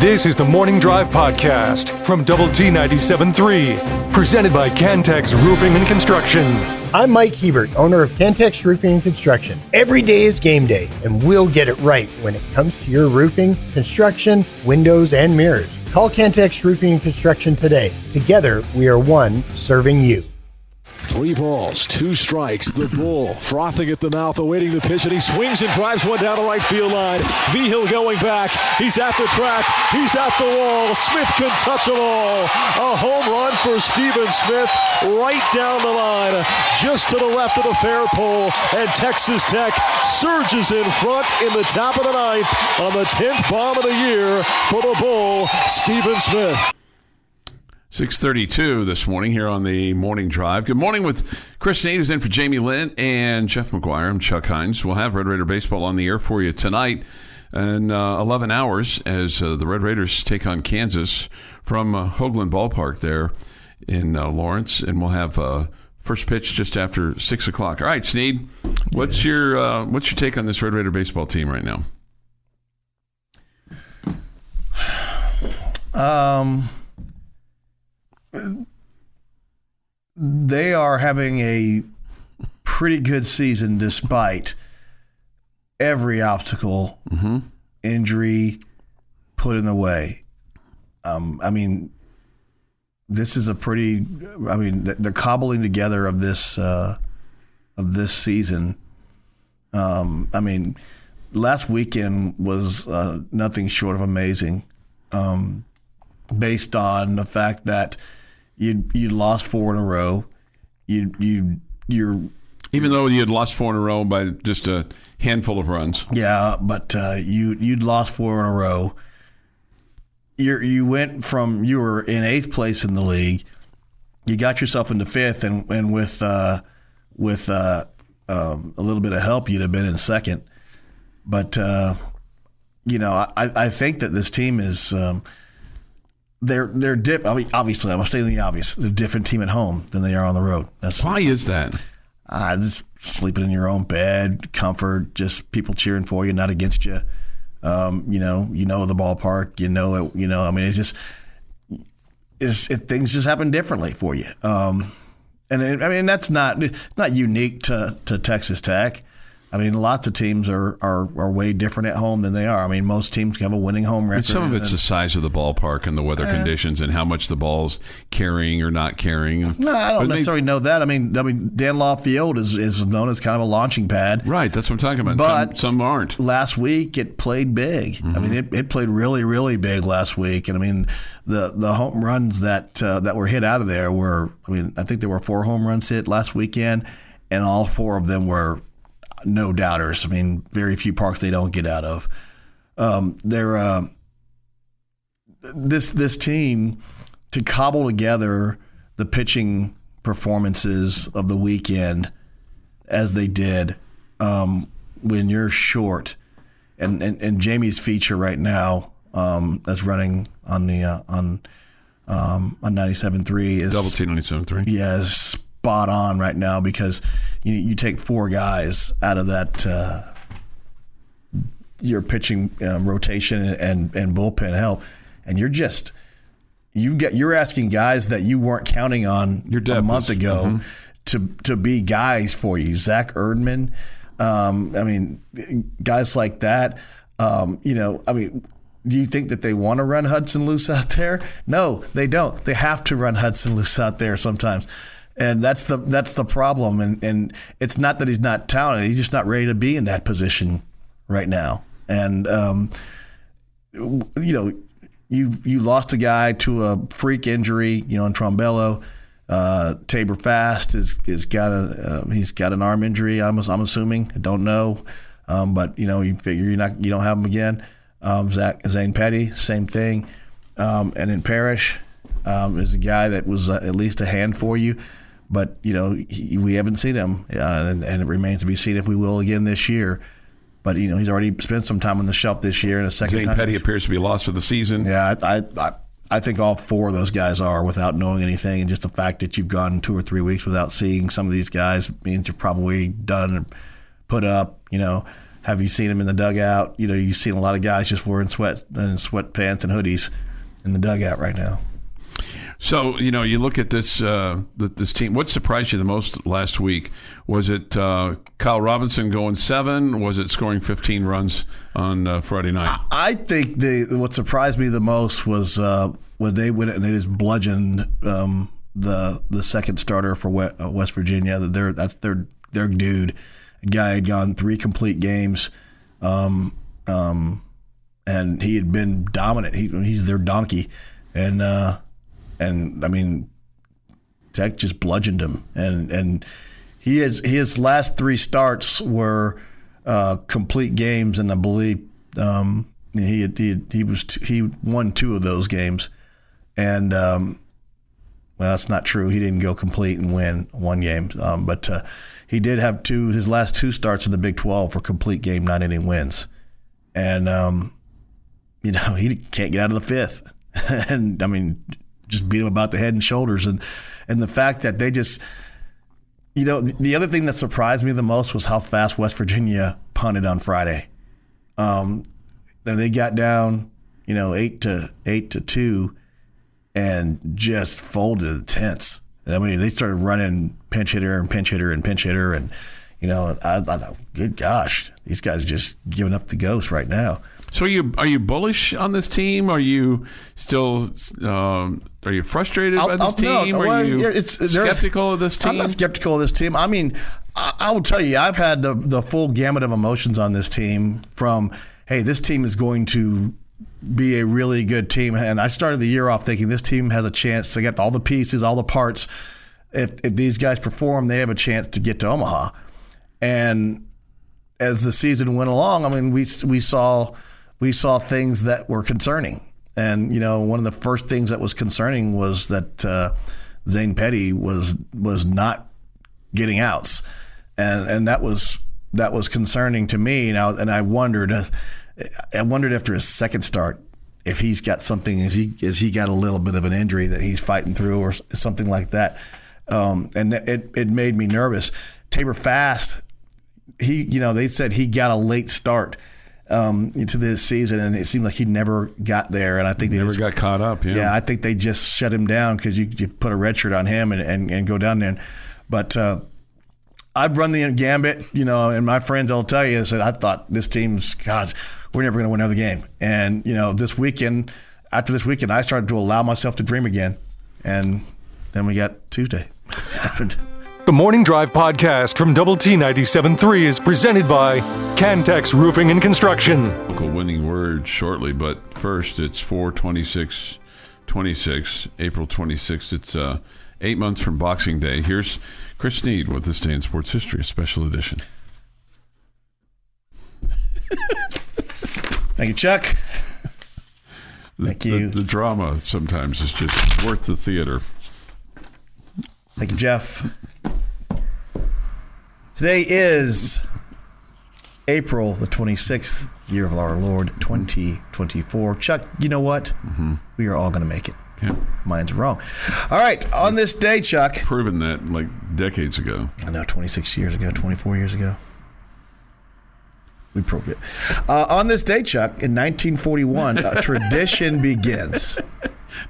This is the Morning Drive Podcast from Double T 97.3, presented by Cantex Roofing and Construction. I'm Mike Hebert, owner of Cantex Roofing and Construction. Every day is game day, and we'll get it right when it comes to your roofing, construction, windows, and mirrors. Call Cantex Roofing and Construction today. Together, we are one serving you. 3 balls, 2 strikes. The Bull frothing at the mouth, awaiting the pitch, and he swings and drives one down the right field line. Vigil going back. He's at the track. He's at the wall. Smith can touch them all. A home run for Stephen Smith right down the line, just to the left of the fair pole. And Texas Tech surges in front in the top of the 9th on the 10th bomb of the year for the Bull, Stephen Smith. 6:32 this morning here on the Morning Drive. Good morning with Chris Snead, who's in for Jamie Lent, and Jeff McGuire. I'm Chuck Heinz. We'll have Red Raider Baseball on the air for you tonight in 11 hours as the Red Raiders take on Kansas from Hoagland Ballpark there in Lawrence, and we'll have first pitch just after 6 o'clock. All right, Snead, what's your take on this Red Raider Baseball team right now? They are having a pretty good season despite every obstacle, injury put in the way. This is the cobbling together of this season. Last weekend was nothing short of amazing, based on the fact that you lost 4 in a row. Even though you had lost 4 in a row by just a handful of runs. Yeah, but you'd lost 4 in a row. You went from, you were in 8th place in the league. You got yourself into 5th, and with a little bit of help, you'd have been in 2nd. But I think that this team is. Obviously, I'm stating the obvious. They're a different team at home than they are on the road. Why is that? Just sleeping in your own bed, comfort, just people cheering for you, not against you. The ballpark. Things just happen differently for you. That's not unique to Texas Tech. Lots of teams are way different at home than they are. Most teams have a winning home record. Some of it's the size of the ballpark and the weather conditions and how much the ball's carrying or not carrying. No, I don't necessarily know that. Dan Law Field is known as kind of a launching pad. Right, that's what I'm talking about. But some aren't. Last week it played big. It played really, really big last week. And the home runs that were hit out of there were, I think there were 4 home runs hit last weekend, and all 4 of them were no doubters. Very few parks they don't get out of. This team, to cobble together the pitching performances of the weekend as they did, when you're short, and Jamie's feature right now that's running on the on 97.3 is Double T 97.3. Yeah, is spot on right now, because you take 4 guys out of that your pitching rotation and bullpen help, and you're asking guys that you weren't counting on a month ago to be guys for you. Zach Erdman, guys like that. Do you think that they want to run Hudson loose out there? No, they don't. They have to run Hudson loose out there sometimes. And that's the problem. And it's not that he's not talented. He's just not ready to be in that position right now. And, you lost a guy to a freak injury, in Trombello. Tabor Fast he's got an arm injury. I'm assuming. I don't know. But you figure you don't have him again. Zane Petty, same thing. And then Parrish is a guy that was at least a hand for you. But, we haven't seen him, and it remains to be seen if we will again this year. But, he's already spent some time on the shelf this year. And a second Zane time. Petty appears to be lost for the season. Yeah, I think all 4 of those guys are, without knowing anything. And just the fact that you've gone 2 or 3 weeks without seeing some of these guys means you're probably done and put up, Have you seen him in the dugout? You've seen a lot of guys just wearing sweatpants and hoodies in the dugout right now. So, you look at this team. What surprised you the most last week? Was it Kyle Robinson going 7? Was it scoring 15 runs on Friday night? I think what surprised me the most was when they went and they just bludgeoned the second starter for West Virginia. That's their dude. The guy had gone 3 complete games, and he had been dominant. He's their donkey, and I mean, Tech just bludgeoned him, and his last 3 starts were complete games, and I believe he won 2 of those games, and well, that's not true. He didn't go complete and win 1 game, but he did have his last 2 starts in the Big 12 for complete game 9-inning wins, and he can't get out of the 5th, and I mean, just beat him about the head and shoulders, and the fact that they just, the other thing that surprised me the most was how fast West Virginia punted on Friday. Then they got down, 8-2, and just folded the tents. I mean, they started running pinch hitter, and I thought, good gosh, these guys are just giving up the ghost right now. So are you bullish on this team? Are you still are you frustrated by this team? Are you skeptical of this team? I'm not skeptical of this team. I mean, I will tell you, I've had the full gamut of emotions on this team from, hey, this team is going to be a really good team. And I started the year off thinking this team has a chance to get all the pieces, all the parts. If these guys perform, they have a chance to get to Omaha. And as the season went along, I mean, we saw things that were concerning. And, one of the first things that was concerning was that Zane Petty was not getting outs. And that was concerning to me. And I wondered after his second start if he's got something, is he got a little bit of an injury that he's fighting through or something like that. And it made me nervous. Tabor Fast, they said he got a late start into this season, and it seemed like he never got there. And I think they never got caught up. Yeah, I think they just shut him down because you put a red shirt on him and go down there. But I've run the gambit, and my friends will tell you, I thought this team's, God, we're never going to win another game. And after this weekend, I started to allow myself to dream again, and then we got Tuesday. Happened. The Morning Drive podcast from Double T 97.3 is presented by Cantex Roofing and Construction. Local winning word shortly, but first it's 4/26/26, April 26th. It's 8 months from Boxing Day. Here's Chris Snead with This Day in Sports History, a special edition. Thank you, Chuck. Thank you. The drama sometimes is just worth the theater. Thank you, Jeff. Today is April the 26th, year of our Lord, 2024. Chuck, you know what? Mm-hmm. We are all going to make it. Yeah. Mine's wrong. All right, on this day, Chuck. Proven that like decades ago. I know, 26 years ago, 24 years ago. We proved it. On this day, Chuck, in 1941, a tradition begins.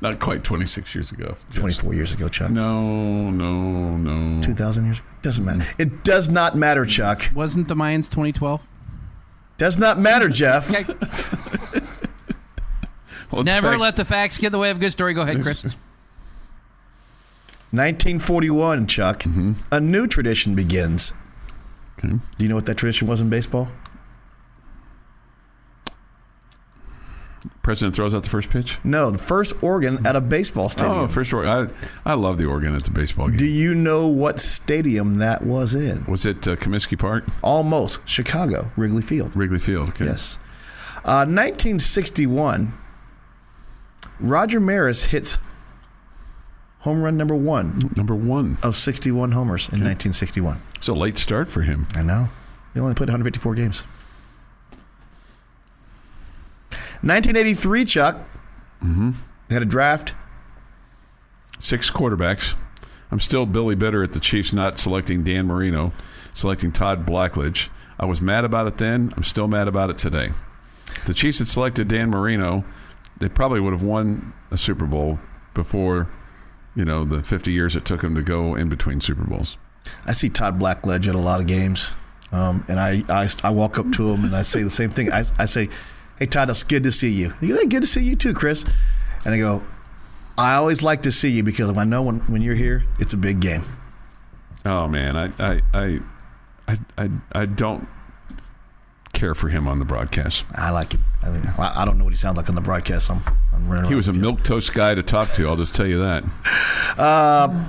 Not quite 26 years ago. 24 years ago, Chuck. No. 2,000 years ago? Doesn't matter. It does not matter, Chuck. Wasn't the Mayans 2012? Does not matter, Jeff. Well, never let the facts get in the way of a good story. Go ahead, Chris. 1941, Chuck. Mm-hmm. A new tradition begins. Okay. Do you know what that tradition was in baseball? President throws out the first pitch? No, the first organ at a baseball stadium. Oh, first organ. I love the organ at the baseball game. Do you know what stadium that was in? Was it Comiskey Park? Almost. Chicago, Wrigley Field. Wrigley Field, okay. Yes. 1961, Roger Maris hits home run number one. Number one. Of 61 homers in 1961. It's a late start for him. I know. He only played 154 games. 1983, Chuck. Mm-hmm. They had a draft. 6 quarterbacks. I'm still Billy Bitter at the Chiefs not selecting Dan Marino, selecting Todd Blackledge. I was mad about it then. I'm still mad about it today. If the Chiefs had selected Dan Marino, they probably would have won a Super Bowl before, the 50 years it took them to go in between Super Bowls. I see Todd Blackledge at a lot of games, and I walk up to him and I say the same thing. I say, "Hey, Todd, it's good to see you." He goes, "Hey, good to see you too, Chris." And I go, "I always like to see you because I know when you're here, it's a big game." Oh man, I don't care for him on the broadcast. I like him. I don't know what he sounds like on the broadcast. I'm running. He was a milquetoast guy to talk to. I'll just tell you that.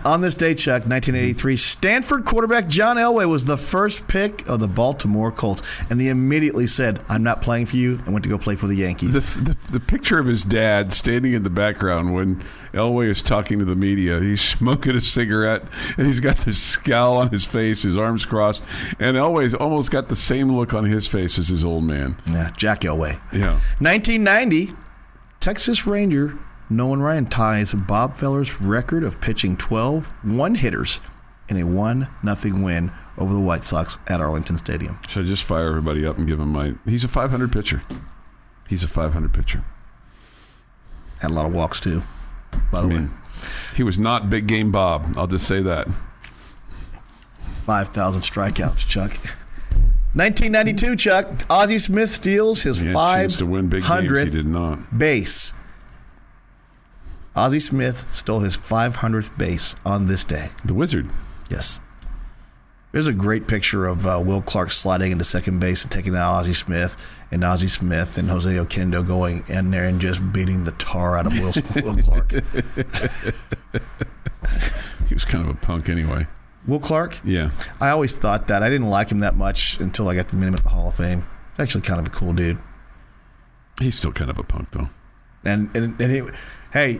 On this day, Chuck, 1983, Stanford quarterback John Elway was the first pick of the Baltimore Colts, and he immediately said, "I'm not playing for you," and went to go play for the Yankees. The picture of his dad standing in the background when Elway is talking to the media, he's smoking a cigarette, and he's got this scowl on his face, his arms crossed, and Elway's almost got the same look on his face as his old man. Yeah, Jack Elway. Yeah. 1990, Texas Ranger Nolan Ryan ties Bob Feller's record of pitching 12 one-hitters in a 1-0 win over the White Sox at Arlington Stadium. Should I just fire everybody up and give him he's a 500 pitcher. He's a 500 pitcher. Had a lot of walks, too, by the way. He was not Big Game Bob. I'll just say that. 5,000 strikeouts, Chuck. 1992, Chuck. Ozzie Smith steals his 500th base. Ozzie Smith stole his 500th base on this day. The Wizard. Yes. There's a great picture of Will Clark sliding into second base and taking out Ozzie Smith and Jose Oquendo going in there and just beating the tar out of Will Clark. He was kind of a punk anyway. Will Clark? Yeah. I always thought that. I didn't like him that much until I got to meet him at the Hall of Fame. He's actually kind of a cool dude. He's still kind of a punk, though. And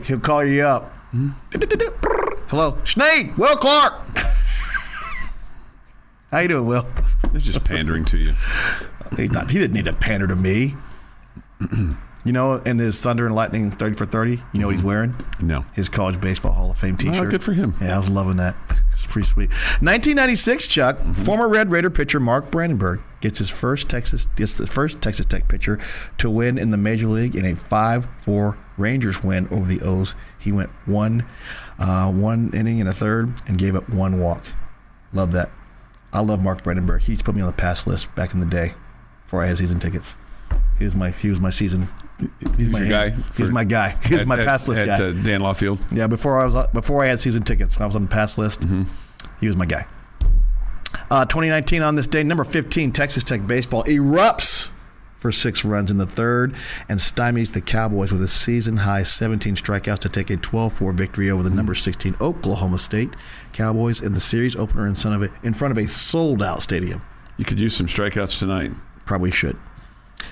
he'll call you up. Hello, Snead, Will Clark. How you doing, Will? He's just pandering to you. He didn't need to pander to me. In his Thunder and Lightning 30 for 30, you know what he's wearing? No. His College Baseball Hall of Fame t-shirt. Oh, good for him. Yeah, I was loving that. It's pretty sweet. 1996, Chuck, former Red Raider pitcher Mark Brandenburg gets the first Texas Tech pitcher to win in the Major League in a 5-4 Rangers win over the O's. He went one inning and a third and gave up one walk. Love that. I love Mark Brandenburg. He's put me on the pass list back in the day before I had season tickets. He was my season. He's my guy. He's my guy. He's my pass list guy. At Dan Lawfield. Yeah, before I had season tickets, when I was on the pass list, he was my guy. 2019 on this day, number 15, Texas Tech baseball erupts for 6 runs in the third and stymies the Cowboys with a season-high 17 strikeouts to take a 12-4 victory over the number 16 Oklahoma State Cowboys in the series opener in front of a sold-out stadium. You could use some strikeouts tonight. Probably should.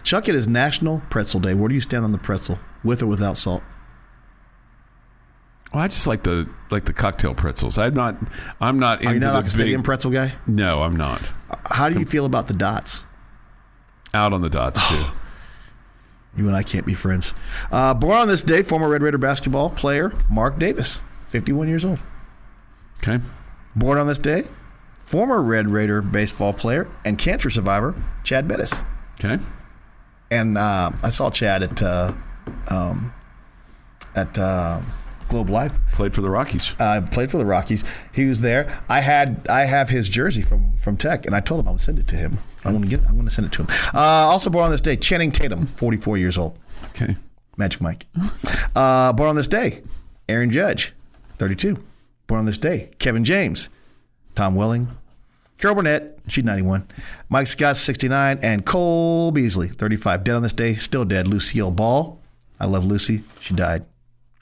Chuck, it is National Pretzel Day. Where do you stand on the pretzel, with or without salt? Well, I just like the cocktail pretzels. I'm not Are into you not the like a stadium pretzel guy? No, I'm not. How do you feel about the dots? Out on the dots too. You and I can't be friends. Born on this day, former Red Raider basketball player Mark Davis, 51 years old. Okay. Born on this day, former Red Raider baseball player and cancer survivor Chad Bettis. Okay. And I saw Chad at Globe Life. Played for the Rockies. Played for the Rockies. He was there. I have his jersey from Tech, and I told him I would send it to him. I'm going to send it to him. Also born on this day, Channing Tatum, 44 years old. Okay. Magic Mike. Born on this day, Aaron Judge, 32. Born on this day, Kevin James, Tom Welling, Carol Burnett, she's 91. Mike Scott, 69. And Cole Beasley, 35. Dead on this day, still dead, Lucille Ball. I love Lucy. She died.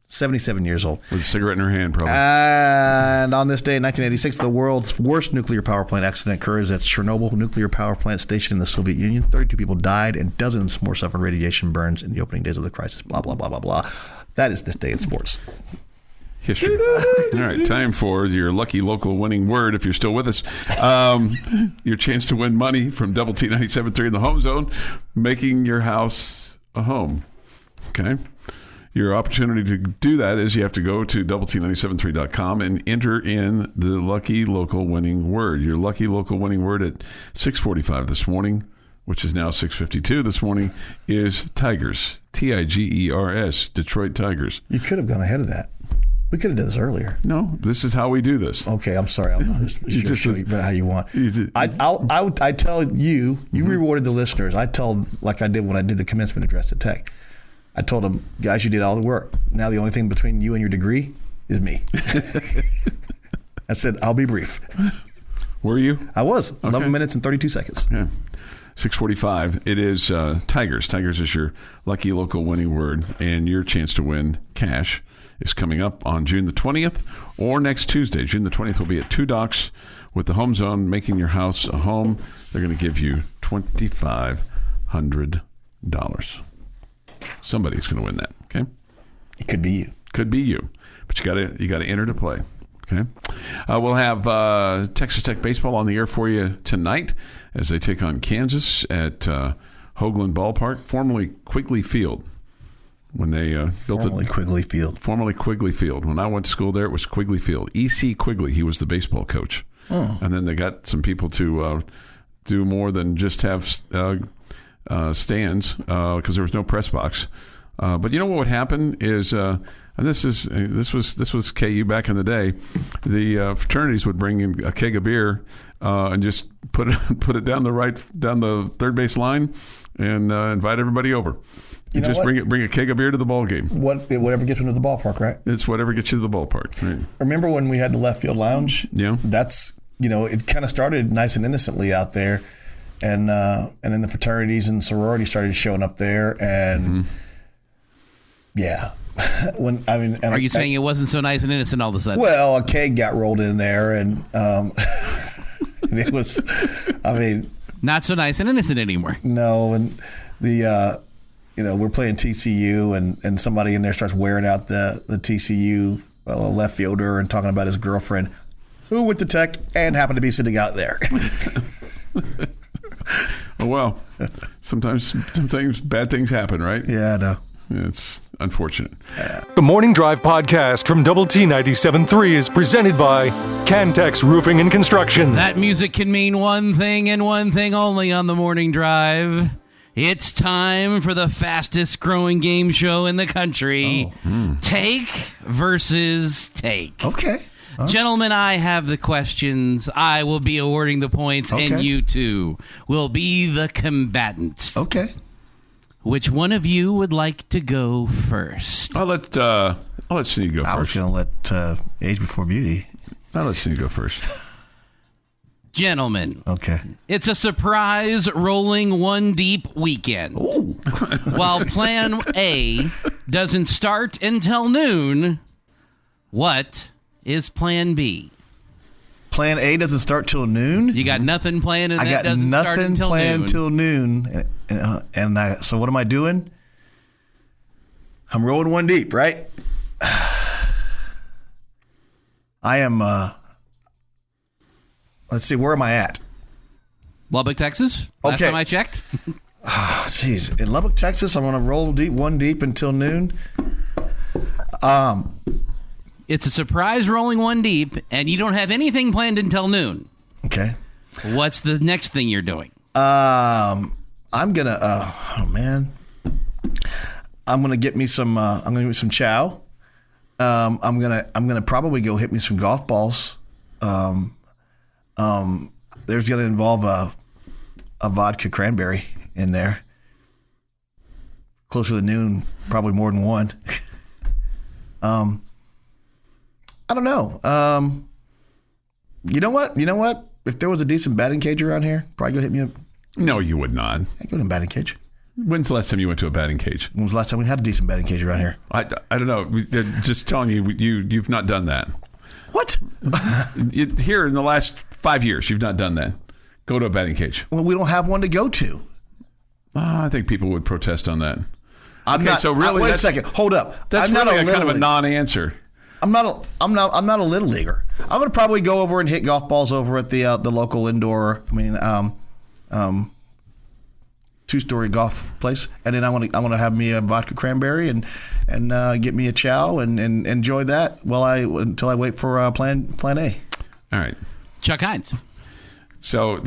77 years old. With a cigarette in her hand, probably. And on this day in 1986, the world's worst nuclear power plant accident occurs at Chernobyl nuclear power plant station in the Soviet Union. 32 people died and dozens more suffered radiation burns in the opening days of the crisis. Blah, blah, blah, blah, blah. That is this day in sports. History. All right, time for your lucky local winning word, if you're still with us. Your chance to win money from Double T 97.3 in the Home Zone, making your house a home. Okay? Your opportunity to do that is you have to go to doublet973.com and enter in the lucky local winning word. Your lucky local winning word at 6:45 this morning, which is now 6:52 this morning, is Tigers. Tigers, Detroit Tigers. You could have gone ahead of that. We could have done this earlier. No, this is how we do this. Okay, I'm sorry. I'm not just show you how you want. I tell you, rewarded the listeners. I tell, like I did when I did the commencement address at Tech. I told them, guys, you did all the work. Now the only thing between you and your degree is me. I said, I'll be brief. Were you? I was. 11 minutes and 32 seconds. Yeah. 6:45. It is Tigers. Tigers is your lucky local winning word, and your chance to win cash is coming up on June the 20th or next Tuesday. June the 20th will be at 2 Docks with the Home Zone, making your house a home. They're going to give you $2,500. Somebody's going to win that. Okay, it could be you. Could be you, but you got to enter to play. Okay, we'll have Texas Tech baseball on the air for you tonight as they take on Kansas at Hoagland Ballpark, formerly Quigley Field. When they built it, Quigley Field. Formerly Quigley Field. When I went to school there, it was Quigley Field. E.C. Quigley, he was the baseball coach. Oh. And then they got some people to do more than just have stands because there was no press box. But you know what would happen is, and this was KU back in the day, the fraternities would bring in a keg of beer and just put it down the third base line and invite everybody over. You just bring a keg of beer to the ball game. Whatever gets you to the ballpark, right? It's whatever gets you to the ballpark. Right. Remember when we had the left field lounge? Yeah. That's, it kind of started nice and innocently out there, and then the fraternities and sororities started showing up there, and yeah. Are you saying it wasn't so nice and innocent all of a sudden? Well, a keg got rolled in there, and it was, not so nice and innocent anymore. No, and the. We're playing TCU, and somebody in there starts wearing out the TCU left fielder and talking about his girlfriend, who went to Tech and happened to be sitting out there. Oh, well, sometimes bad things happen, right? Yeah, I know. It's unfortunate. The Morning Drive podcast from Double T 97.3 is presented by Cantex Roofing and Construction. That music can mean one thing and one thing only on the Morning Drive. It's time for the fastest growing game show in the country. Take versus Take. Okay. Gentlemen, I have the questions. I will be awarding the points, and you two will be the combatants. Okay. Which one of you would like to go first? I'll let Snead go first. I was going to let Age Before Beauty. I'll let Snead go first. Gentlemen, okay. It's a surprise rolling one deep weekend. While Plan A doesn't start until noon, what is Plan B? Plan A doesn't start till noon? You got nothing planned, and that doesn't start until noon. I got nothing planned till noon. So what am I doing? I'm rolling one deep, right? I am... Let's see, where am I at? Lubbock, Texas. Last time I checked. Jeez. In Lubbock, Texas, I'm going to roll one deep until noon. It's a surprise rolling one deep, and you don't have anything planned until noon. Okay. What's the next thing you're doing? I'm going to, I'm going to get me some, chow. I'm going to probably go hit me some golf balls. There's going to involve a vodka cranberry in there. Closer to noon, probably more than one. I don't know. You know what? If there was a decent batting cage around here, probably go hit me up. No, you would not. I'd go to a batting cage. When's the last time you went to a batting cage? When was the last time we had a decent batting cage around here? I don't know. Just telling you, you've not done that. What? Here in the last 5 years, you've not done that. Go to a batting cage. Well, we don't have one to go to. I think people would protest on that. So really, wait a second. Hold up. That's really kind of a non-answer. I'm not a little leaguer. I'm going to probably go over and hit golf balls over at the local indoor. two-story golf place, and then I want to have me a vodka cranberry and get me a chow and enjoy that until I wait for plan A. All right, Chuck Heinz. So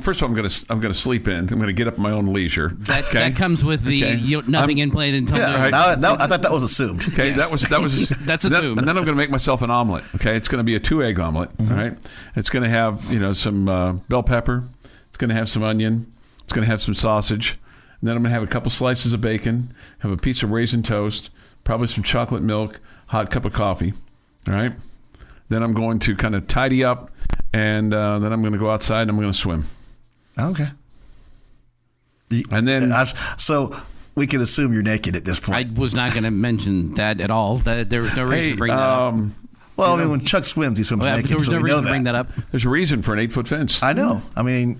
first of all, I'm going to sleep in. I'm going to get up at my own leisure. That comes with the nothing in play until I thought that was assumed. Okay, yes. that was That's assumed. And then I'm going to make myself an omelet. Okay, it's going to be a 2-egg omelet. All right, it's going to have some bell pepper. It's going to have some onion. It's going to have some sausage. And then I'm going to have a couple slices of bacon. Have a piece of raisin toast. Probably some chocolate milk. Hot cup of coffee. All right. Then I'm going to kind of tidy up, and then I'm going to go outside and I'm going to swim. Okay. And then, so we can assume you're naked at this point. I was not going to mention that at all. There was no reason to bring that up. Well, when Chuck swims, he swims naked. There was so no we reason know to bring that up. There's a reason for an 8-foot fence. I know. And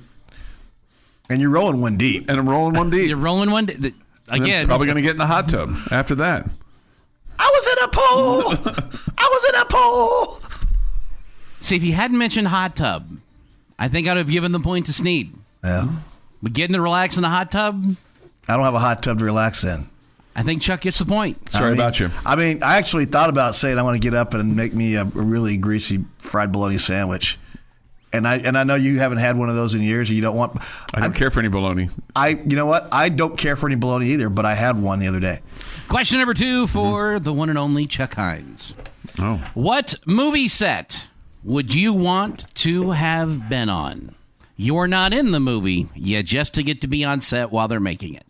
you're rolling one deep. And I'm rolling one deep. You're rolling one again. Probably going to get in the hot tub after that. I was in a pool. See, if you hadn't mentioned hot tub, I think I'd have given the point to Snead. Yeah. But getting to relax in the hot tub, I don't have a hot tub to relax in. I think Chuck gets the point. Sorry about you. I actually thought about saying I want to get up and make me a really greasy fried bologna sandwich. And I know you haven't had one of those in years. And you don't want. I don't care for any bologna. You know what? I don't care for any bologna either. But I had one the other day. Question number 2 for the one and only Chuck Heinz. Oh. What movie set would you want to have been on? You're not in the movie, you just to get to be on set while they're making it.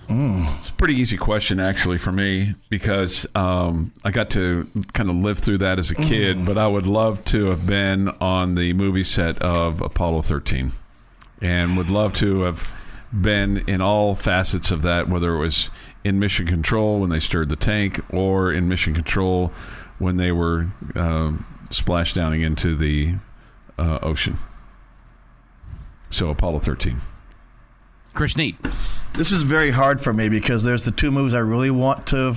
It's a pretty easy question, actually, for me, because I got to kind of live through that as a kid, but I would love to have been on the movie set of Apollo 13 and would love to have been in all facets of that, whether it was in Mission Control when they stirred the tank or in Mission Control when they were splashdowning into the ocean. So Apollo 13. Chris Snead. This is very hard for me because there's the two movies I really want to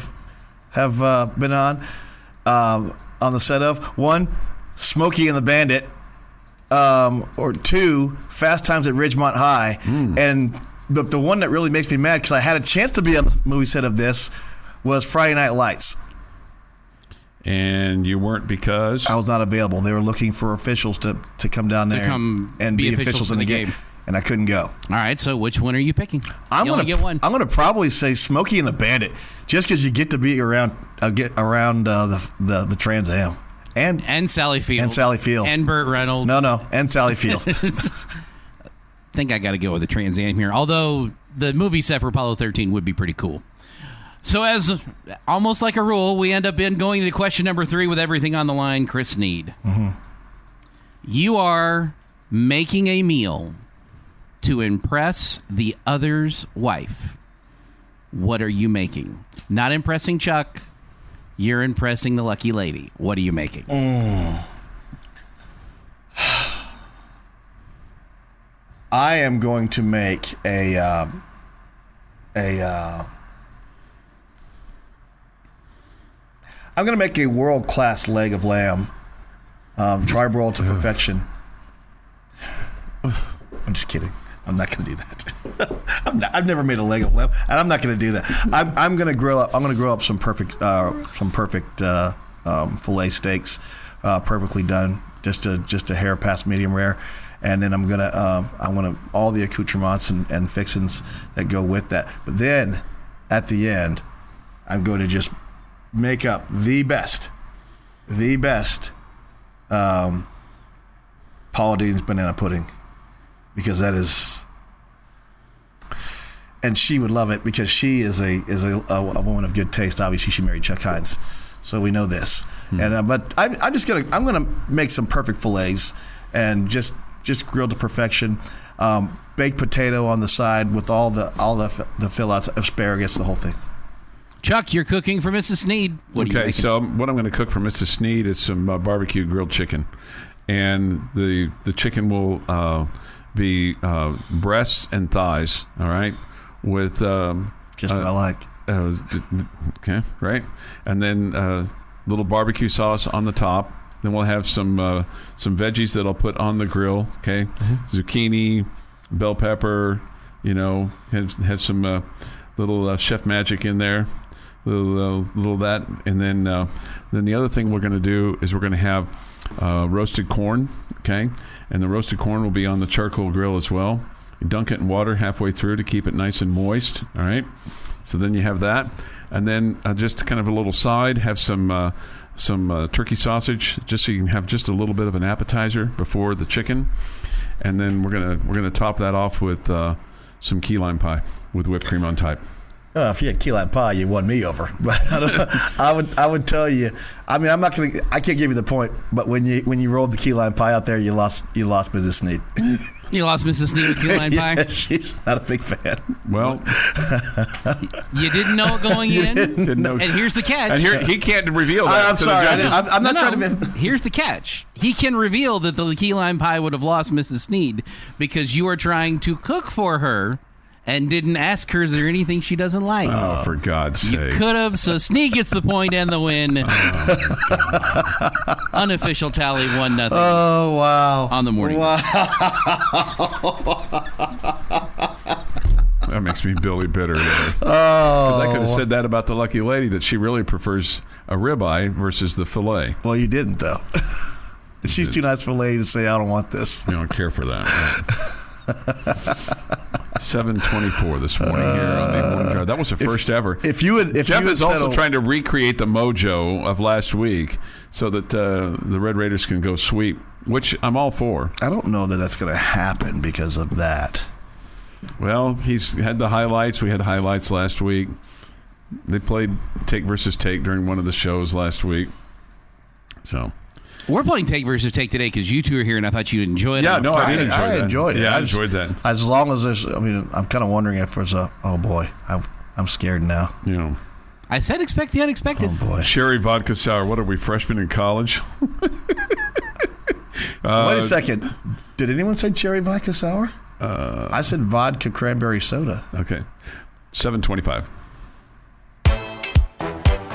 have been on the set of. One, Smokey and the Bandit, or two, Fast Times at Ridgemont High. And the one that really makes me mad, because I had a chance to be on the movie set of this, was Friday Night Lights. And you weren't because? I was not available. They were looking for officials to come down there and be officials in the game. And I couldn't go. All right, so which one are you picking? I'm gonna probably say Smokey and the Bandit, just because you get to be around the Trans Am and Sally Field and Burt Reynolds. No, and Sally Field. I think I got to go with the Trans Am here. Although the movie set for Apollo 13 would be pretty cool. So as almost like a rule, we end up going to question number 3 with everything on the line. Chris Snead, you are making a meal to impress the other's wife. What are you making? Not impressing Chuck. You're impressing the lucky lady. What are you making? I am going to make I'm going to make a world-class leg of lamb, tri-broiled to perfection. I'm just kidding. I'm not going to do that. I've never made a leg of lamb, and I'm not going to do that. I'm going to grill up some perfect fillet steaks, perfectly done, just a hair past medium rare, and then I want all the accoutrements and fixings that go with that. But then at the end, I'm going to just make up the best Paula Deen's banana pudding. Because that is, and she would love it because she is a woman of good taste. Obviously, she married Chuck Heinz, so we know this. And but I'm gonna make some perfect fillets and just grilled to perfection. Baked potato on the side with all the fill outs, asparagus, the whole thing. Chuck, you're cooking for Mrs. Snead. Okay, so what I'm going to cook for Mrs. Snead is some barbecue grilled chicken, and the chicken will be breasts and thighs, all right, with just what I like. Okay, right, and then little barbecue sauce on the top, Then we'll have some veggies that I'll put on the grill. Okay, zucchini, bell pepper. Have some little chef magic in there. Little that, and then the other thing we're going to do is we're going to have roasted corn. Okay, and the roasted corn will be on the charcoal grill as well. You dunk it in water halfway through to keep it nice and moist. All right. So then you have that, and then just kind of a little side, have some turkey sausage, just so you can have just a little bit of an appetizer before the chicken, and then we're gonna top that off with some key lime pie with whipped cream on top. If you had key lime pie, you won me over. But I would tell you. I mean, I can't give you the point. But when you rolled the key lime pie out there, you lost Mrs. Snead. You lost Mrs. Snead with key lime pie. Yeah, she's not a big fan. Well, you didn't know it going in. Didn't know. And here's the catch. And here he can't reveal that. I'm sorry. I'm not trying to be. Here's the catch. He can reveal that the key lime pie would have lost Mrs. Snead because you are trying to cook for her. And didn't ask her, is there anything she doesn't like? Oh, for God's sake. You could have, so Snead gets the point and the win. Unofficial tally, 1-0. Oh, wow. On the morning. Wow. That makes me Billy bitter. Because I could have said that about the lucky lady, that she really prefers a ribeye versus the filet. Well, you didn't, though. She's too nice for a lady to say, I don't want this. You don't care for that. Right? 7:24 this morning here on the morning drive. That was the first ever. Jeff is also trying to recreate the mojo of last week so that the Red Raiders can go sweep, which I'm all for. I don't know that that's going to happen because of that. Well, he's had the highlights. We had highlights last week. They played take versus take during one of the shows last week. So we're playing take versus take today because you two are here, and I thought you'd enjoy it. Yeah, no, I did enjoy that. I enjoyed it. Yeah, I enjoyed that. As long as there's, I'm kind of wondering if there's oh boy, I'm scared now. I said expect the unexpected. Oh boy, sherry vodka sour. What are we, freshmen in college? Wait a second. Did anyone say cherry vodka sour? I said vodka cranberry soda. Okay, 7:25.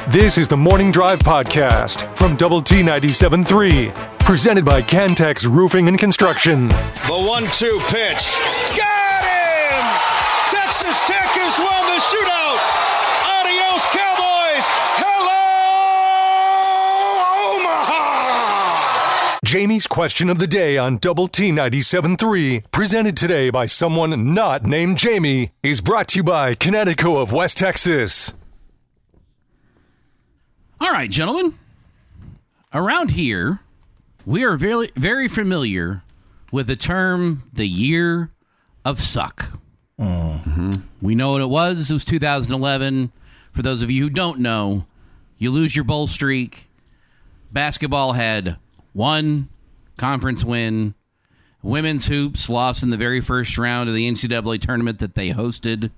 This is the Morning Drive Podcast from Double T 97.3, presented by Cantex Roofing and Construction. The 1-2 pitch. Got him! Texas Tech has won the shootout. Adios, Cowboys. Hello, Omaha! Jamie's question of the day on Double T 97.3, presented today by someone not named Jamie, is brought to you by Connecticut of West Texas. All right, gentlemen. Around here, we are very, very familiar with the term the year of suck. Mm-hmm. We know what it was. It was 2011. For those of you who don't know, you lose your bowl streak. Basketball had one conference win. Women's hoops lost in the very first round of the NCAA tournament that they hosted.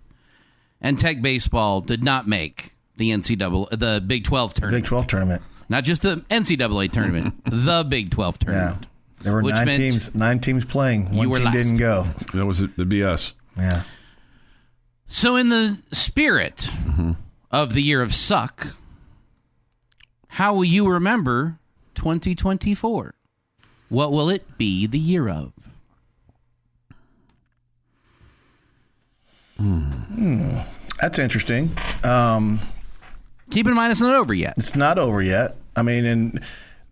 And Tech baseball did not make the Big 12 tournament. Big 12 tournament. Not just the NCAA tournament, the Big 12 tournament. Yeah. There were 9 teams playing. One team didn't go. That was the BS. Yeah. So in the spirit of the year of suck, how will you remember 2024? What will it be the year of? That's interesting. Keep in mind, it's not over yet. It's not over yet. I mean,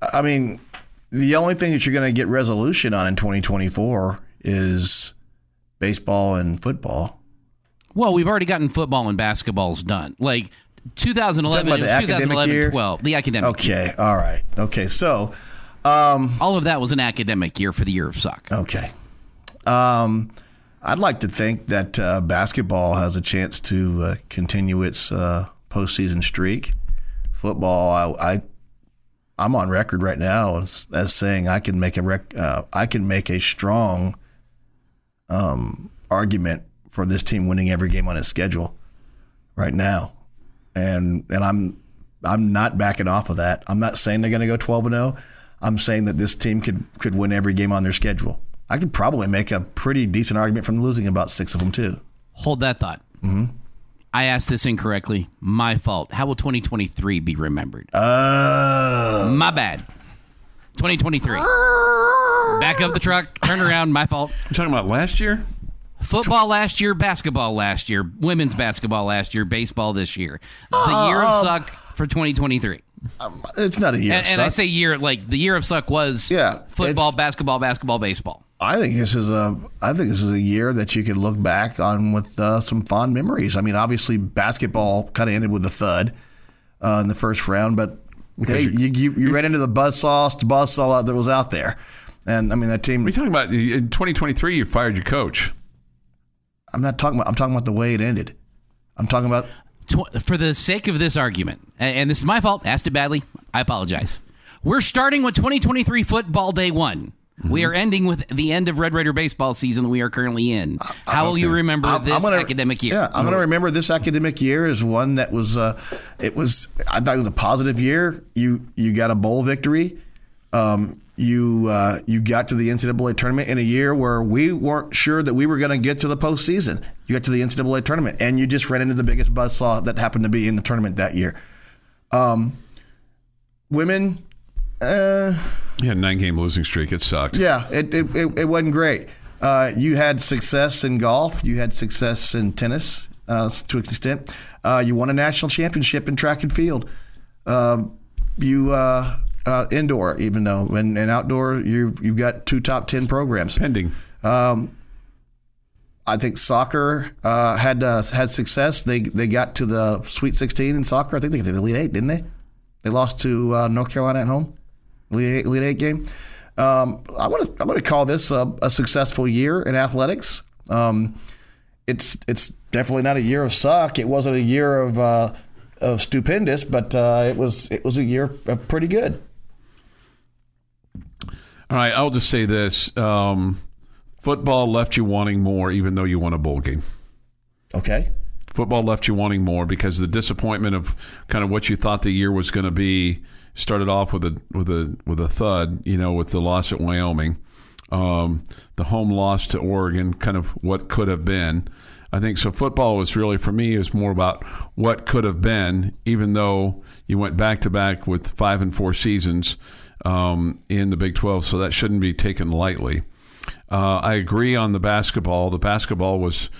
the only thing that you're going to get resolution on in 2024 is baseball and football. Well, we've already gotten football and basketballs done. Like 2011, 2012, the academic year. Okay, all right. Okay, so all of that was an academic year for the year of suck. Okay. I'd like to think that basketball has a chance to continue its postseason streak. Football, I'm on record right now as saying I can make a strong argument for this team winning every game on its schedule right now, and I'm not backing off of that. I'm not saying they're going to go 12-0. I'm saying that this team could win every game on their schedule. I could probably make a pretty decent argument from losing about 6 of them too. Hold that thought. Mm-hmm. I asked this incorrectly. My fault. How will 2023 be remembered? My bad. 2023. Back up the truck, turn around, my fault. You're talking about last year? Football last year, basketball last year, women's basketball last year, baseball this year. The year of suck for 2023. It's not a year of suck. And I say year, like the year of suck was football, basketball, baseball. I think this is a year that you can look back on with some fond memories. I mean, obviously basketball kind of ended with a thud in the first round, but hey, you ran into the buzzsaw that was out there. And I mean, that team. What are you talking about? In 2023, you fired your coach. I'm talking about the way it ended. I'm talking about. For the sake of this argument, and this is my fault, asked it badly, I apologize. We're starting with 2023 football day one. Mm-hmm. We are ending with the end of Red Raider baseball season that we are currently in. How will you remember this academic year? Yeah, I'm going to remember this academic year as one that was, I thought it was a positive year. You got a bowl victory. You got to the NCAA tournament in a year where we weren't sure that we were going to get to the postseason. You got to the NCAA tournament, and you just ran into the biggest buzzsaw that happened to be in the tournament that year. Women, you had a 9-game losing streak. It sucked. Yeah, it wasn't great. You had success in golf. You had success in tennis to an extent. You won a national championship in track and field. Indoor, even though, and outdoor, you've got 2 top 10 programs pending. I think soccer had success. They got to the Sweet 16 in soccer. I think they got to the Elite 8, didn't they? They lost to North Carolina at home, Elite 8 game. I'm going to call this a successful year in athletics. It's definitely not a year of suck. It wasn't a year of stupendous, but it was a year of pretty good. All right, I'll just say this. Football left you wanting more, even though you won a bowl game. Okay. Football left you wanting more because the disappointment of kind of what you thought the year was going to be started off with a thud, with the loss at Wyoming. The home loss to Oregon, kind of what could have been. I think so. Football was really, for me, is more about what could have been, even though you went back to back with 5 and 4 seasons in the Big 12. So that shouldn't be taken lightly. I agree on the basketball. The basketball was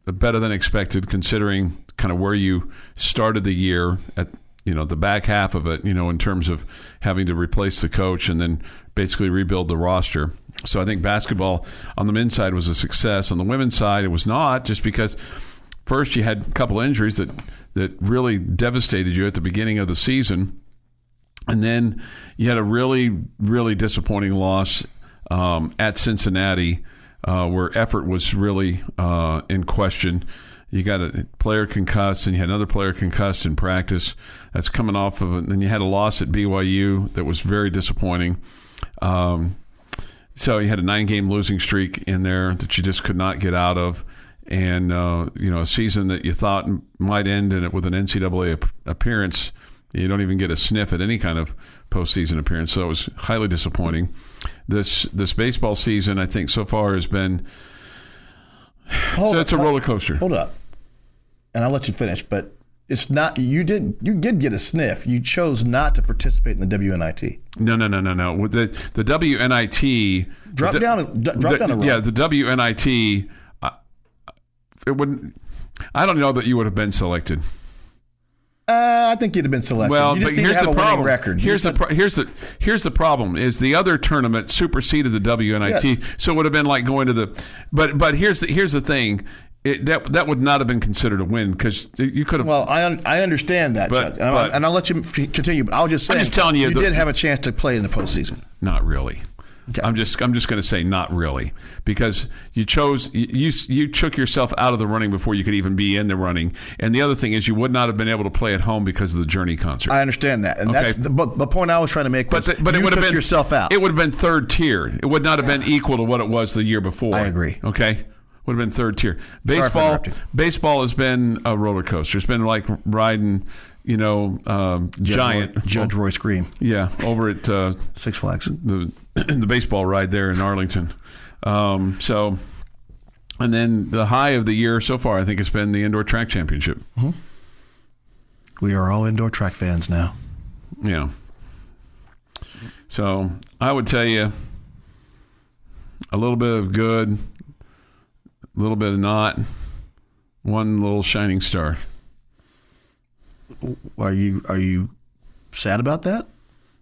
better than expected, considering kind of where you started the year at, the back half of it, in terms of having to replace the coach and then basically rebuild the roster. So I think basketball on the men's side was a success. On the women's side, it was not, just because first you had a couple injuries that really devastated you at the beginning of the season. And then you had a really, really disappointing loss at Cincinnati where effort was really in question. You got a player concussed, and you had another player concussed in practice. That's coming off of it. Then you had a loss at BYU that was very disappointing. So you had a 9-game losing streak in there that you just could not get out of. And, a season that you thought might end with an NCAA appearance, you don't even get a sniff at any kind of postseason appearance. So it was highly disappointing. This baseball season, I think, so far has been it's a roller coaster. Hold up. And I'll let you finish, but it's not. You did get a sniff. You chose not to participate in the WNIT. No. With the WNIT, drop down a row. Yeah, the WNIT. It wouldn't. I don't know that you would have been selected. I think you'd have been selected. Well, you just but didn't have a winning record. Here's the problem: is the other tournament superseded the WNIT, yes. So it would have been like going to the. But here's the thing. That would not have been considered a win because you could have. Well, I understand that, Chuck, and I'll let you continue. But I'll just say, I'm just telling you, did have a chance to play in the postseason. Not really. Okay. I'm just going to say not really, because you took yourself out of the running before you could even be in the running. And the other thing is you would not have been able to play at home because of the Journey concert. I understand that, and that's the point I was trying to make. Was but it would have been yourself out. It would have been third tier. It would not have been equal to what it was the year before. I agree. Okay. Would have been third tier. Baseball has been a roller coaster. It's been like riding, Judge Royce Green. Yeah, over at Six Flags. The baseball ride there in Arlington. And then the high of the year so far, I think, has been the indoor track championship. Mm-hmm. We are all indoor track fans now. Yeah. So I would tell you a little bit of good, a little bit of not, one little shining star. Are you sad about that?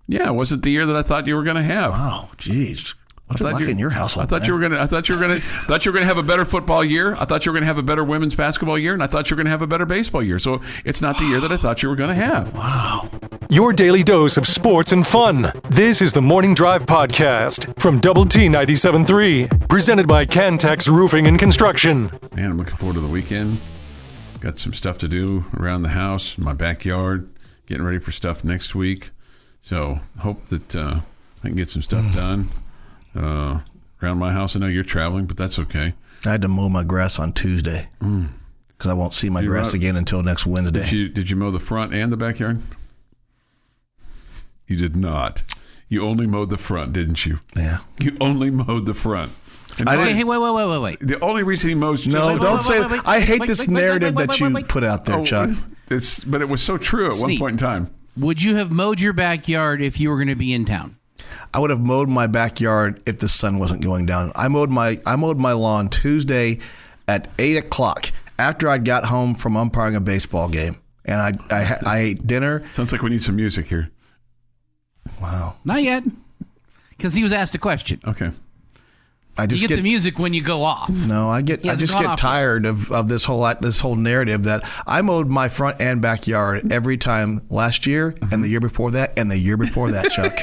Yeah, was it the year that I thought you were going to have? Wow, geez. What's it like in your household? I thought you were going to have a better football year. I thought you were going to have a better women's basketball year, and I thought you were going to have a better baseball year. So it's not the year that I thought you were going to have. Wow. Your daily dose of sports and fun. This is the Morning Drive Podcast from Double T 97.3, presented by Cantex Roofing and Construction. Man, I'm looking forward to the weekend. Got some stuff to do around the house, my backyard, getting ready for stuff next week. So hope that I can get some stuff done around my house. I know you're traveling, but that's okay. I had to mow my grass on Tuesday because I won't see my grass again until next Wednesday. Did you mow the front and the backyard? You did not. You only mowed the front, didn't you? Yeah. You only mowed the front. And Hey, wait. the only reason he mows... I hate this narrative that you put out there, Chuck. But it was so true at one point in time. Would you have mowed your backyard if you were going to be in town? I would have mowed my backyard if the sun wasn't going down. I mowed my lawn Tuesday at 8:00 after I got home from umpiring a baseball game, and I ate dinner. Sounds like we need some music here. Wow. Not yet, because he was asked a question. Okay. You get the music when you go off. No, I just get tired of this whole narrative that I mowed my front and backyard every time last year and the year before that and the year before that, Chuck.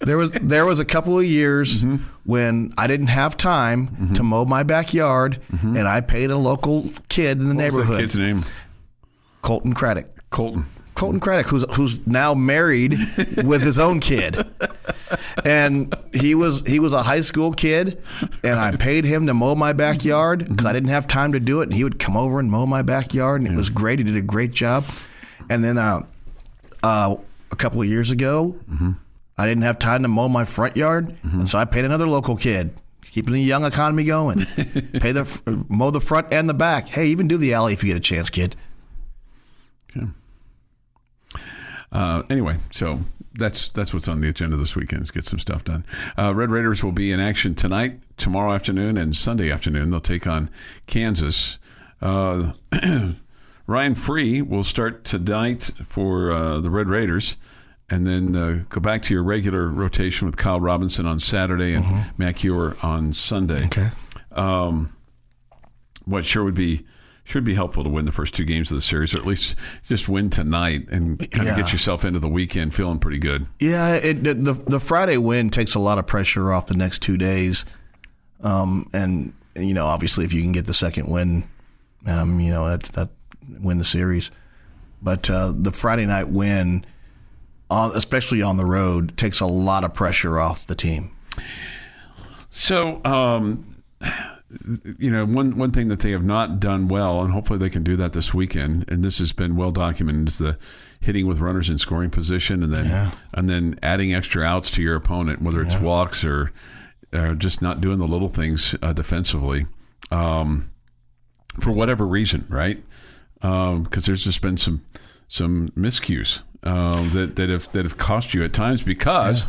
There was a couple of years when I didn't have time to mow my backyard, and I paid a local kid in the neighborhood. What was that kid's name? Colton Craddock. Colton Craddock, who's now married with his own kid, and he was a high school kid, and I paid him to mow my backyard because I didn't have time to do it, and he would come over and mow my backyard, and it was great. He did a great job. And then a couple of years ago, I didn't have time to mow my front yard, and so I paid another local kid, keeping the young economy going. Mow the front and the back. Hey, even do the alley if you get a chance, kid. Okay. Anyway, so that's what's on the agenda this weekend is get some stuff done. Red Raiders will be in action tonight, tomorrow afternoon, and Sunday afternoon. They'll take on Kansas. Ryan Free will start tonight for the Red Raiders, and then go back to your regular rotation with Kyle Robinson on Saturday and Mac Ewer on Sunday. Okay. What should be helpful to win the first two games of the series, or at least just win tonight and kind of get yourself into the weekend feeling pretty good. Yeah, the Friday win takes a lot of pressure off the next 2 days, and obviously if you can get the second win, that win the series. But the Friday night win, especially on the road, takes a lot of pressure off the team. So. One thing that they have not done well, and hopefully they can do that this weekend, and this has been well documented, is the hitting with runners in scoring position, and then adding extra outs to your opponent, whether it's walks or just not doing the little things defensively, for whatever reason, right? Because there's just been some miscues that have cost you at times because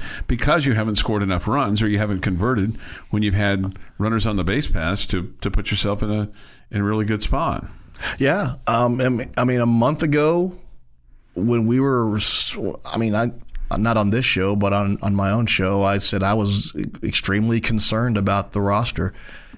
you haven't scored enough runs or you haven't converted when you've had runners on the base pass to put yourself in a really good spot. Yeah, I mean, a month ago when we were, I'm not on this show, but on my own show, I said I was extremely concerned about the roster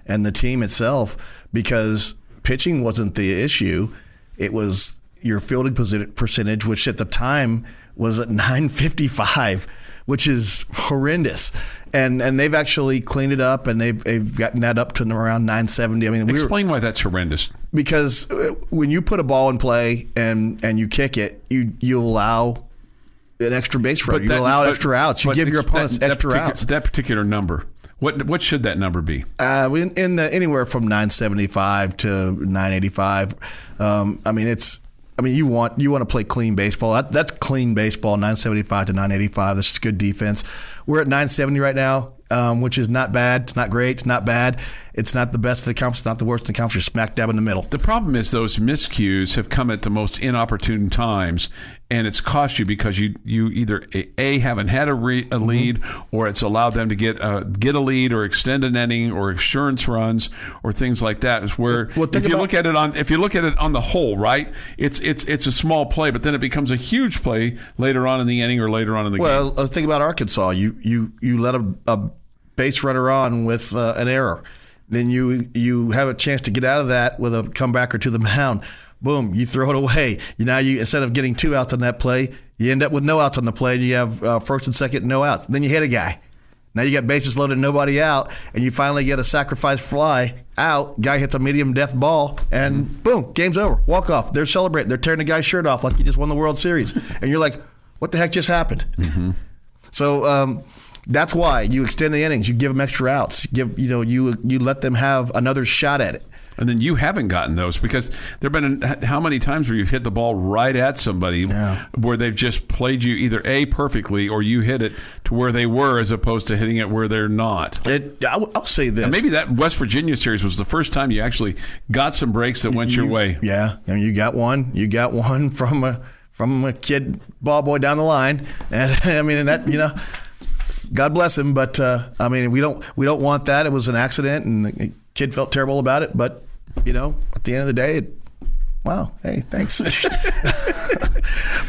and the team itself because pitching wasn't the issue; it was your fielding percentage, which at the time was at .955, which is horrendous. And they've actually cleaned it up, and they've gotten that up to around .970. I mean, explain why that's horrendous. Because when you put a ball in play and you kick it, you allow an extra base runner. You allow extra outs. You give your opponents extra outs. That particular number. What should that number be? Anywhere from .975 to .985. You want to play clean baseball. That's clean baseball. .975 to .985. That's just good defense. We're at .970 right now, which is not bad. It's not great. It's not bad. It's not the best of the conference, it's not the worst of the conference. You're smack dab in the middle. The problem is those miscues have come at the most inopportune times, and it's cost you because you either haven't had a lead, or it's allowed them to get a lead or extend an inning or insurance runs or things like that. Is where if you look at it on the whole, right? It's a small play, but then it becomes a huge play later on in the inning or later on in the game. Well, let's think about Arkansas. You let a base runner on with an error. Then you have a chance to get out of that with a comebacker to the mound. Boom, you throw it away. You instead of getting 2 outs on that play, you end up with no outs on the play. And you have first and second, no outs. Then you hit a guy. Now you got bases loaded, nobody out, and you finally get a sacrifice fly out. Guy hits a medium death ball, and boom, game's over. Walk off. They're celebrating. They're tearing the guy's shirt off like he just won the World Series. And you're like, what the heck just happened? Mm-hmm. So that's why you extend the innings. You give them extra outs. You let them have another shot at it. And then you haven't gotten those because there have been how many times where you've hit the ball right at somebody where they've just played you either perfectly or you hit it to where they were as opposed to hitting it where they're not. I'll say this. And maybe that West Virginia series was the first time you actually got some breaks that went your way. Yeah, I mean, you got one. You got one from a kid ball boy down the line, and I mean, and that God bless him, but I mean, we don't want that. It was an accident, and the kid felt terrible about it. But at the end of the day, wow, hey, thanks.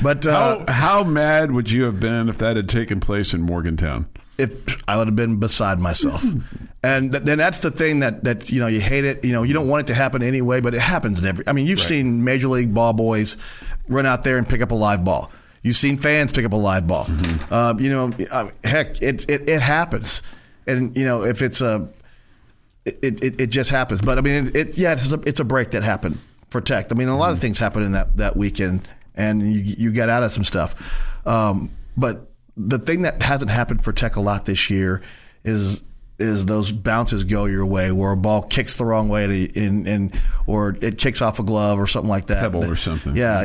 But how mad would you have been if that had taken place in Morgantown? I would have been beside myself. And then that's the thing that you hate it. You don't want it to happen anyway, but it happens in you've seen Major League ball boys run out there and pick up a live ball. You've seen fans pick up a live ball. Mm-hmm. Heck, it happens. And if it's it just happens. But I mean, it's a break that happened for Tech. I mean, a lot of things happened in that weekend, and you got out of some stuff. But the thing that hasn't happened for Tech a lot this year is those bounces go your way, where a ball kicks the wrong way or it kicks off a glove or something like that. Pebble or something. Yeah,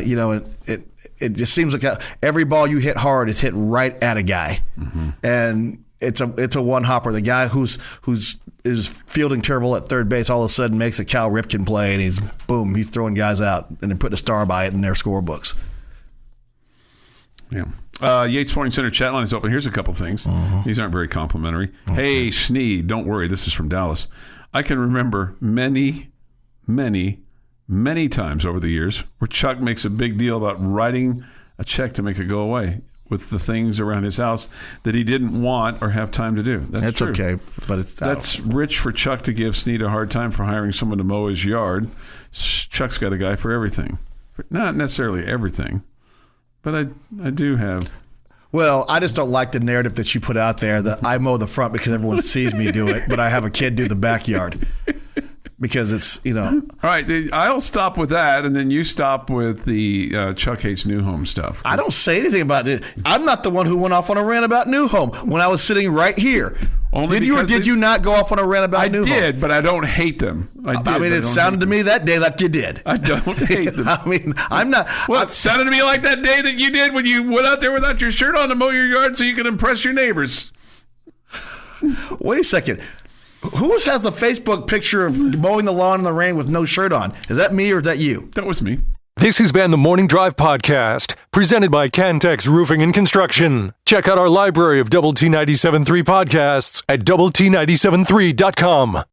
it just seems like every ball you hit hard is hit right at a guy, and it's a one hopper. The guy who's fielding terrible at third base all of a sudden makes a Cal Ripken play, and he's throwing guys out and then putting a star by it in their scorebooks. Yeah. Yates Flooring Center chat line is open. Here's a couple things. These aren't very complimentary. Okay. Hey, Snead, don't worry. This is from Dallas. I can remember many, many, many times over the years where Chuck makes a big deal about writing a check to make it go away with the things around his house that he didn't want or have time to do. That's true. Okay, but that's rich for Chuck to give Snead a hard time for hiring someone to mow his yard. Chuck's got a guy for everything. Not necessarily everything. But I do have. Well, I just don't like the narrative that you put out there that I mow the front because everyone sees me do it, but I have a kid do the backyard. Because it's, All right, I'll stop with that, and then you stop with the Chuck hates New Home stuff. I don't say anything about it. I'm not the one who went off on a rant about New Home when I was sitting right here. Did you or did you not go off on a rant about New Home? I did, but I don't hate them. I mean, it sounded to me that day like you did. I don't hate them. I mean, I'm not. Well, it sounded to me like that day that you did when you went out there without your shirt on to mow your yard so you could impress your neighbors. Wait a second. Who has the Facebook picture of mowing the lawn in the rain with no shirt on? Is that me or is that you? That was me. This has been the Morning Drive Podcast, presented by Cantex Roofing and Construction. Check out our library of Double T 97.3 podcasts at doublet97.3.com.